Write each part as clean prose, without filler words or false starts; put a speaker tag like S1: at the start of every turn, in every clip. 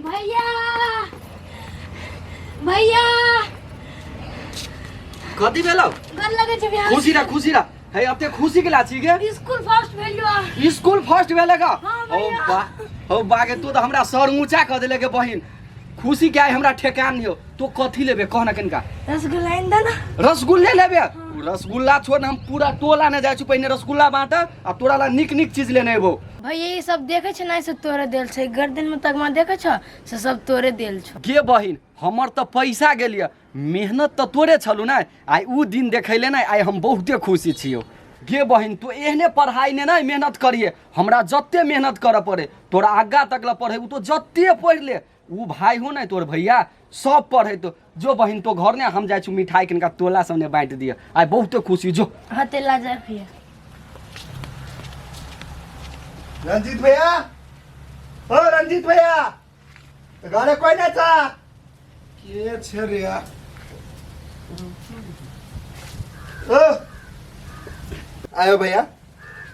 S1: भैया भैया
S2: कथी भेलौ?
S1: गन लगे छै बिहार
S2: खुशी रह है अब ते खुशी के लाची गे
S1: स्कूल फर्स्ट भेलियो
S2: स्कूल फर्स्ट भेले का
S1: हाँ
S2: ओ
S1: भैया।
S2: बा ओ बागे तू तो हमरा सर ऊंचा क देले के बहिन खुशी के आइ हमरा ठेकान नहीं हो तो कथी लेबे कहना कनका
S1: रसगुल्ला इंदा ना
S2: रसगुल्ले लेबे रसगुल्ला छोड़ हम पूरा टोला ने जाय छु पहिने रसगुल्ला बांट आ तोरा ला निक निक चीज लेने एबो
S1: भैया ये सब देखे छै ना से तोरे देल छै गर्दन में तगमा देखे छ से सब तोरे देल छ
S2: गे बहिन हमर तो पैसा गेलिए मेहनत तो तोरे छलु ना आइ उ दिन देखैले ना आइ हम बहुते खुशी छियो गे बहिन तू एहने पढ़ाई ने ना मेहनत करिए हमरा जत्ते मेहनत करे पड़े तोरा आगा तक ला पढ़े उ तो जत्ते पढ़ ले उ भाई हो ना तोर भैया सब पढ़े तो जो बहिन तो घर ने हम जाय छु मिठाई किनका तोला सबने बांट दिए आइ बहुते खुशी जो
S1: हते ला जा भैया
S3: रंजीत भैया ओ रंजीत भैया घरे कोई ना था के छे रे यार ओ आयो भैया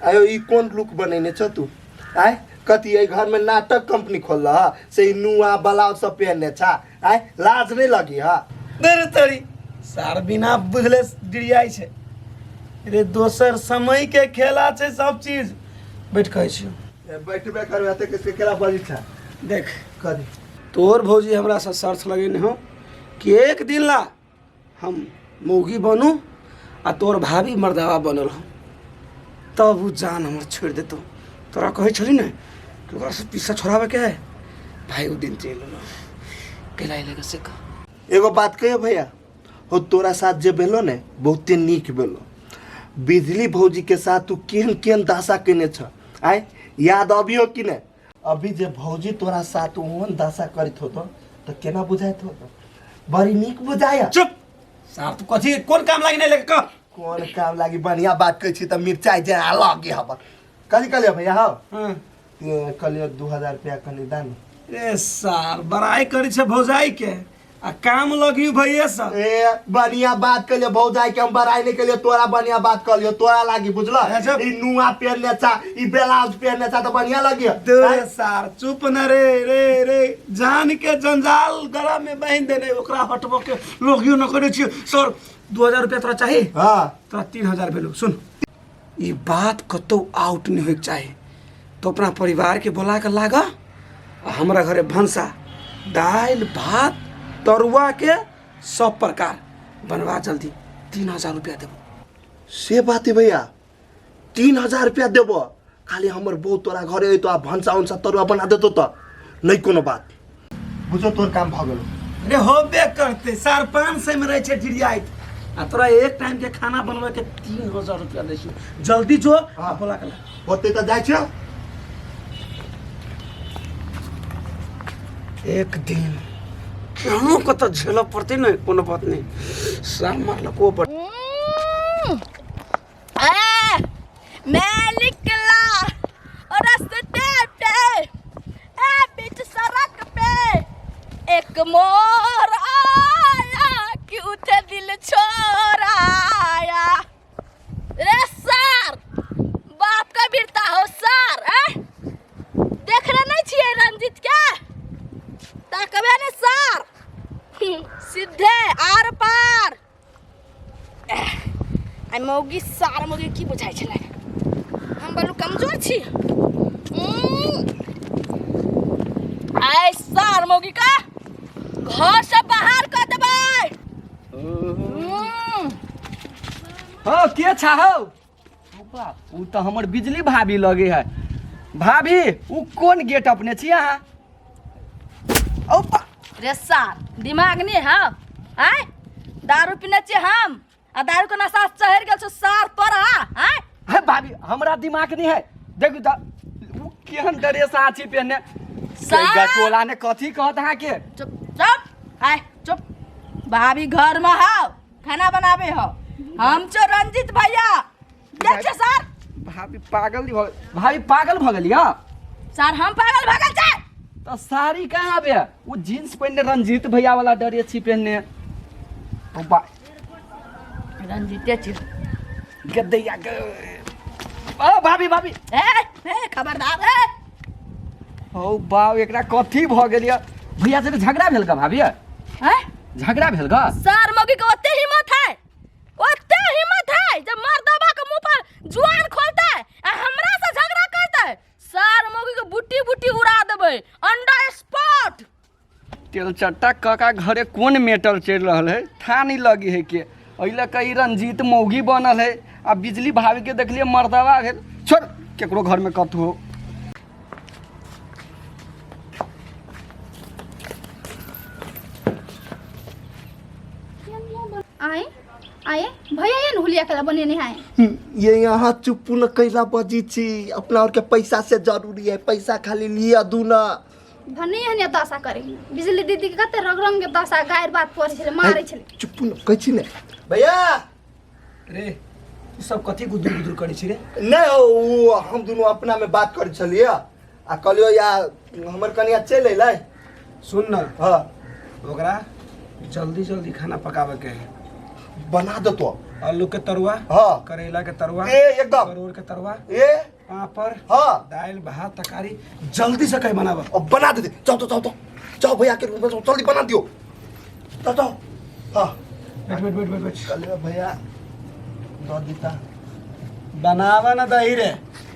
S3: आयो ई कोन लुक बनेने छ तू आय कति ए घर में नाटक कंपनी खोल रहा से नुआ ब्लाउज सब पहनने छा आय लाज नहीं लगी हा
S4: देर तरी सार बिना बुझले डिरियाई छै रे दोसर समय के खेला छै सब चीज बैठ कहै छी
S3: बैठबे करबे त किसके केला बजी छा
S4: देख
S3: कदी
S4: तोर भौजी हमरा से शर्त लगेने हो कि एक दिन ला हम मौगी बनू आ तोर भाभी मर्दावा बनल हो तब उ जान हमर छोड़ देतो तोरा कहै छली ने कि ओकरा से पीछा छोड़ावे के है भाई उ दिन चल लो केला लगे से का
S3: एगो बात कहियो भैया हो तोरा साथ जे भेलो ने बहुते नीक भेलो बिजली भौजी के साथ तू केहन केहन दासा केने छ आय याद अबियो कि ने अभी जे भौजी तोरा साथ ओहन दासा करत हो तो केना बुझाइत हो बड़ी नीक बुझाया
S4: चुप सार तू कथी कोन काम लागी नहीं लगे का
S3: कोन काम लागी बढ़िया बात कहै छी त मिर्चाई जे लगे हब कथी कहलियो भैया हो
S4: हां
S3: कहलियो 2000 रुपया कनी दान
S4: ए सार बड़ाई करी छे भौजाई के आ काम लगी भैया सा
S3: ए बढ़िया बात कहलियो भौजाई के हम बड़ाई नहीं कहलियो तोरा बढ़िया बात कहलियो तोरा लागी बुझला
S4: अच्छा।
S3: ई नुआ पहनने छा ई ब्लाउज पहनने छा तो बढ़िया लगियो
S4: दे सार चुप न रे रे रे जान के जंजाल गला में बांध देने ओकरा हटबो के लोगियो न करे छी सर 2000 रुपया तोरा चाहिए
S3: हां
S4: तोरा 3000 भेलो सुन ई बात कतो आउट नहीं होइक चाहिए तो अपना परिवार के बोला के लागा हमरा घरे भंसा दाल भात तरुआ के सब प्रकार बनवा जल्दी 3000 रुपया देबो
S3: से बात है भैया 3000 रुपया देबो खाली हमर बहू तोरा घरे होई तो आ भंसा उनसा तरुआ बना देतो तो नहीं कोनो बात बुझो तोर काम भ गेलो
S4: अरे होबे करते सार 500 में रहे छे डिरियाई आ तोरा एक टाइम के खाना बनवे के 3000 रुपया दे छी जल्दी जो
S3: हाँ।
S4: बोला कला
S3: होते तो जाय छ
S4: एक दिन केहनो को तो झेलो पड़ते नहीं कोनो बात नहीं सार मारला को बड़
S1: मैं निकला और रास्ते पे बीच सड़क पे एक मोर आया कि उठे दिल छोड़ आया रे सर बाप का बिरता हो सर देख रहे नहीं छिए रंजित के ताकबे ने सर सीधे आर पार आई मौगी सार मौगी की बुझाई छले हम बलु कमजोर छी आई सार मौगी का घर से बाहर कर देबै
S2: हो के छा हो उ तो हमर बिजली भाभी लगे है भाभी उ कोन गेट अपने छी अहाँ औ
S1: रे सार दिमाग नहीं है आय दारू पीने छी हम आ दारू के नशा चढ़ गेल छ सार तोरा आय
S2: है भाभी हमरा दिमाग नहीं है देखू त उ केहन ड्रेस आछी पहने
S1: सार!
S2: गटोला ने कथी कहत अहाँ के
S1: चुप चुप आय चुप भाभी घर में हो खाना बनाबे हो हम छो रंजित भैया देख छ सर
S2: भाभी पागल भ भाभी पागल भ गेलिया
S1: सर हम पागल भ गेल छै
S2: तो साड़ी कहाँ बे वो जींस पहनने रंजीत भैया वाला ड्रेस छी पहनने
S1: रंजीते छी
S2: गदैया ओ भाभी भाभी
S1: ए खबरदार है
S2: ओ बाव एकरा कथी भ गेलिया भैया से झगड़ा भेल का भाभी?
S1: हैं?
S2: झगड़ा भेल का?
S1: सर मौगी के ओते हिम्मत है, ओते हिम्मत है जब मर्दबा के मुंह पर जुआन खोलता है आ हमरा से झगड़ा करता है। सर मौगी के बुट्टी बुट्टी उड़ा देबे अंडा स्पॉट।
S2: तेल चट्टा काका घरे कौन मेटल चढ़ रहा है था नहीं लगी है के अइला कई रंजीत मौगी बनल है आ बिजली भाभी के देखलिए मर्दवा भेल। छोड़ केकरो घर में कत हो।
S5: आए आए भैया ये हुलिया कला बने नहीं आए।
S3: ये यहाँ चुप न कैला बजी छी, अपना और के पैसा से जरूरी है, पैसा खाली लिया दू ना।
S5: भने हने तासा करे बिजली दीदी के कते रंग रंग के तासा गायर बात पड़े छले मारे छले।
S3: चुप न कहै छी ने भैया।
S4: रे तू सब कथी गुदुर गुदुर करी छी रे?
S3: नहीं वो हम दोनों अपना में बात कर चलिए आ कहलियो या हमर कनिया चल अइलै।
S4: सुन न,
S3: हाँ
S4: ओकरा जल्दी जल्दी खाना पकावे के है।
S3: बना दो तो।
S4: आलू के तरुआ,
S3: हाँ।
S4: करेला के तरुआ,
S3: ए एकदम
S4: परोर के तरुआ,
S3: ए
S4: पापड़,
S3: हाँ
S4: दाल भात तरकारी जल्दी से कहीं बनावा।
S3: अब बना दे। जाओ तो जाओ तो जाओ भैया के रूम में जल्दी बना दियो। जाओ जाओ। हाँ
S4: बैठ बैठ बैठ बैठ बैठ।
S3: कहलियो भैया दो दीता
S4: बनावा ना दही रे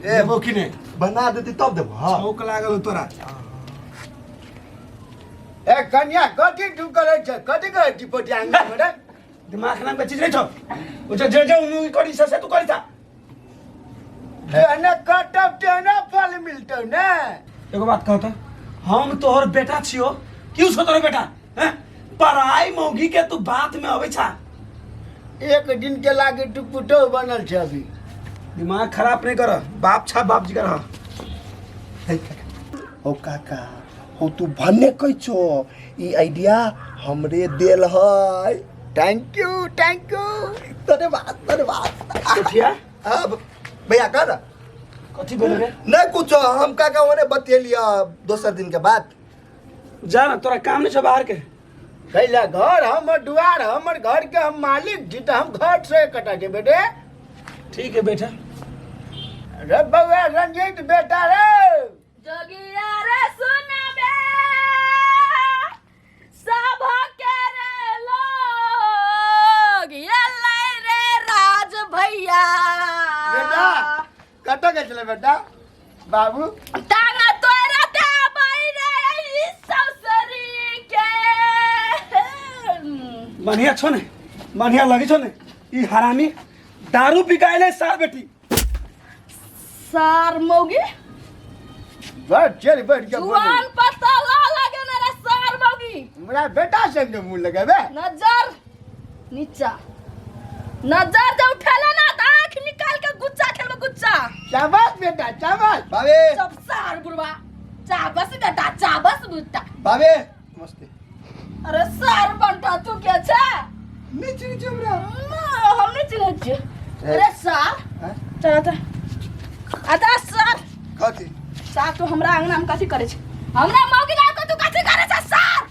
S4: देबो कि ने?
S3: बना देती तब देबो। हाँ
S4: भूख लागल हो तोरा।
S6: ए कन्या कथी तू करे छ? कथी करे छी पोटियांग रे?
S4: दिमाग ना बची रे छो। ओ जे जे उनु करी से तू करी था।
S6: तेने कटब तेने फल मिलतौ ने।
S4: एगो बात कहता, हम तोहर बेटा छियो, क्यों छो तोहर बेटा? हैं? पराई मौगी के तू बात में आवे छा।
S6: एक दिन के लागे तू पुतो बनल छ अभी।
S4: दिमाग खराब नहीं कर, बाप छा बाप जी कर।
S3: ओ काका हो तू भन्ने कै छो ई आइडिया हमरे देल है। थैंक यू धन्यवाद धन्यवाद।
S4: उठिया
S3: अब भैया कर
S4: कथी बोले रे?
S3: नहीं कुछ हम काका ओने बतेलिया दोसर दिन के बाद।
S4: जा ना, तोरा काम नहीं छ बाहर के।
S6: कैला घर हमर दुआर हमर घर के हम मालिक जी त हम घर से कटा जे बेटे।
S4: ठीक है बेटा।
S6: रे बउआ रंजीत बेटा रे।
S1: जोगिया रे सुन बे सब के रे लोग ये ले रे राज भैया।
S6: बेटा कटा के चले बेटा बाबू।
S1: तांगा तोरा ते बाई रे ई ससुरी के।
S4: बढ़िया छो ने, बढ़िया लगी छो ने। ई हरामी दारू पिकाइले सार बेटी।
S1: सार मौगी
S6: बैठ चल बैठ के
S1: जुआन पता लगे ना रे सार मौगी।
S6: हमरा बेटा संग मुंह लगाबे।
S1: नजर नीचा, नजर जब उठेला ना तो आंख निकाल के गुच्चा खेलबे गुच्चा।
S6: शाबाश बेटा शाबाश।
S3: बाबे
S1: सब सार बुढ़वा चाबस बेटा चाबस बुट्टा।
S3: बाबे नमस्ते।
S1: अरे सार बंटा तू क्या छे?
S3: नीचे नीचे हमरा
S1: हम नहीं चिन्ह छे। अरे सार
S3: हैं?
S1: चल त आता सार
S3: कथी
S1: सार तू हमरा अंगना में कथी करे छे? हमरा मौगी ना को तू कथी करे छे सार?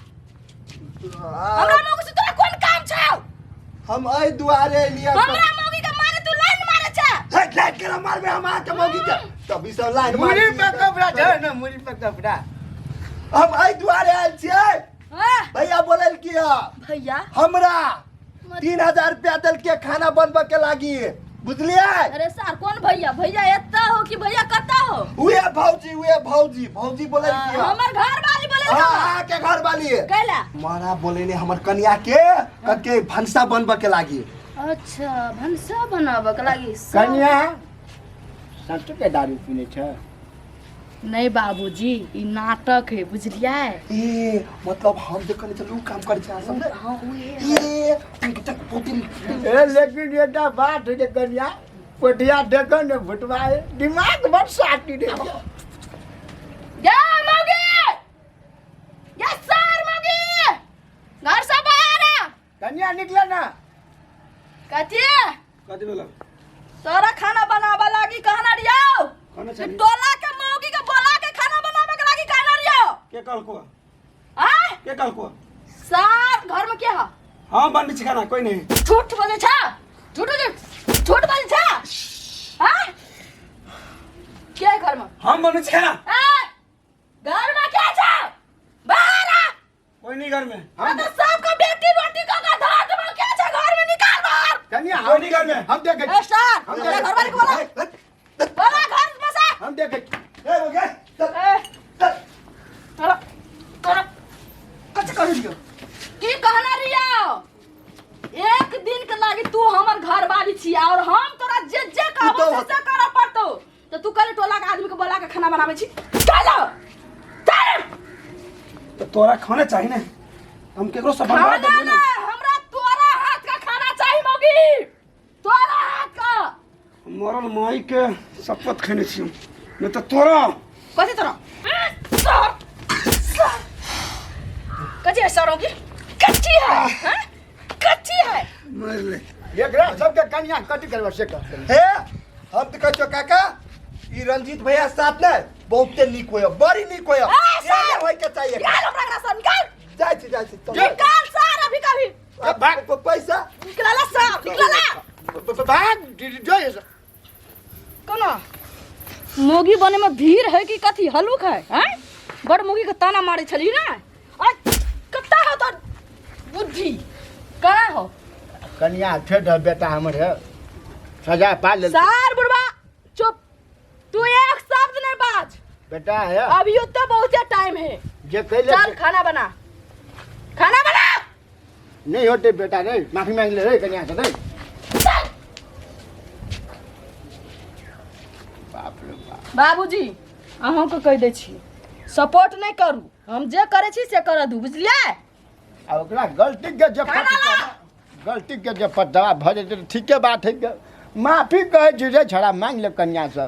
S1: हमरा मौगी से तोरा कोन काम छे?
S3: हम आई दुआरे लिया
S1: हमरा मौगी के मारे तू लाइन मारे छे।
S3: लाइन के मार में हम आके मौगी के तभी सब लाइन
S6: मुड़ी पे कपड़ा धर ना मुड़ी पे कपड़ा।
S3: हम आई दुआरे आयल छियै।
S1: हां
S3: भैया बोलल किया
S1: भैया।
S3: हमरा 3000 रुपया दल के खाना बनबे के लागी बुझलिए।
S1: अरे सार कौन भैया? भैया एत्ता हो कि भैया कत्ता हो?
S3: उहे भौजी बोलल किया।
S1: हमर घर वाली बोले
S3: हां
S1: ना
S3: हां के घर वाली
S1: कैला?
S3: मारा बोलेले हमर कन्या के कके भंसा बनबे के लागी।
S1: अच्छा भंसा बनाबे के लागी।
S6: कन्या सच के दारू पीने छ?
S1: नहीं बाबूजी ई नाटक है बुझलिए।
S3: ए मतलब हम जे कने चलू काम कर छ समझे।
S1: हां ओए
S3: ए तक पोतिन
S6: ए लेकिन एटा बात है जे कन्या पोटिया देखो ने भुटवाए दिमाग बड़ साटी दे।
S1: या मौगी या सार मौगी घर से बाहर आ।
S6: कन्या निकले ना।
S1: कथी
S4: कथी बोला?
S1: तोरा खाना बनाबे लागी कहना रियो?
S4: खाना चाहिए।
S1: टोला के मौगी के बोला के खाना बनाबे के लागी कहना रियो?
S4: के कल को?
S1: हां
S4: के कल को?
S1: सार घर में क्या है?
S4: हां बनबी छी खाना, कोई नहीं।
S1: झूठ बोले छा? झूठ बोले छा? हां क्या है घर में?
S4: हम बनबी छी खाना।
S1: घर में क्या छा? बाहर आ।
S4: नहीं घर में
S1: तो सबका बेटी रोटी का धार दे क्या छै घर में निकाल बाहर
S6: कन्या
S4: कोई नहीं घर में
S6: हम देखे
S1: ए स्टार तेरे घर वाले को बोला बोला घर में से
S6: हम देखे
S1: ए तोरा तोरा कच्चा कर दियो की कहना रिया एक दिन के लागी तू हमर घर वाली छी और हम तोरा जे जे कहबो से कर पड़तो तो तू कल टोला के आदमी के बोला के खाना बनावे छी चल चल
S4: तो तोरा खाने चाहिए ना हम केकरो से बनवा
S1: खाना
S4: देबे
S1: ना
S4: ना
S1: हमरा तोरा हाथ का खाना चाहिए मौगी तोरा हाथ का
S4: मरल माई के शपथ खेने छी नहीं तो तोरा
S1: कथी तोरा कच्ची है सरों की कच्ची है हैं? कच्ची है
S4: मार ले
S6: एक रात सबके कन्या कटी करवा से कर
S3: हे हम तो कहतो काका ई रंजीत भैया साथ ने बहुते निक होय बड़ी निक होय होय के चाहिए
S1: निकाल अपना राशन निकाल
S3: जाय छी
S1: निकाल सारा अभी कभी
S3: पैसा
S1: निकाला सब निकाला
S6: भाग जो
S1: कोना मोगी बने में भीड़ है कि कथी हलुक है हैं बड़ मोगी के ताना मारे छली ना और कत्ता हो तो बुद्धि कहाँ हो
S6: कन्या छे बेटा हमर है सजा पा ले
S1: सार बुढ़वा चुप तू एक शब्द नहीं बाज
S6: बेटा है
S1: अभी तो बहुत टाइम है
S6: जे कहले
S1: चल खाना बना
S6: नहीं होते बेटा नहीं माफी मांग ले रे कन्या से नहीं
S1: चल
S6: बाप रे बाप
S1: बाबूजी अहों को कह दे छी सपोर्ट नहीं करू हम जे करे छी से कर दू बुझलिए
S6: आ ओकरा गलती के जब
S1: खाना ला।
S6: गलती के जब पता भ जेते ठीके बात है के माफी कहे जुजे छड़ा मांग ले कन्या से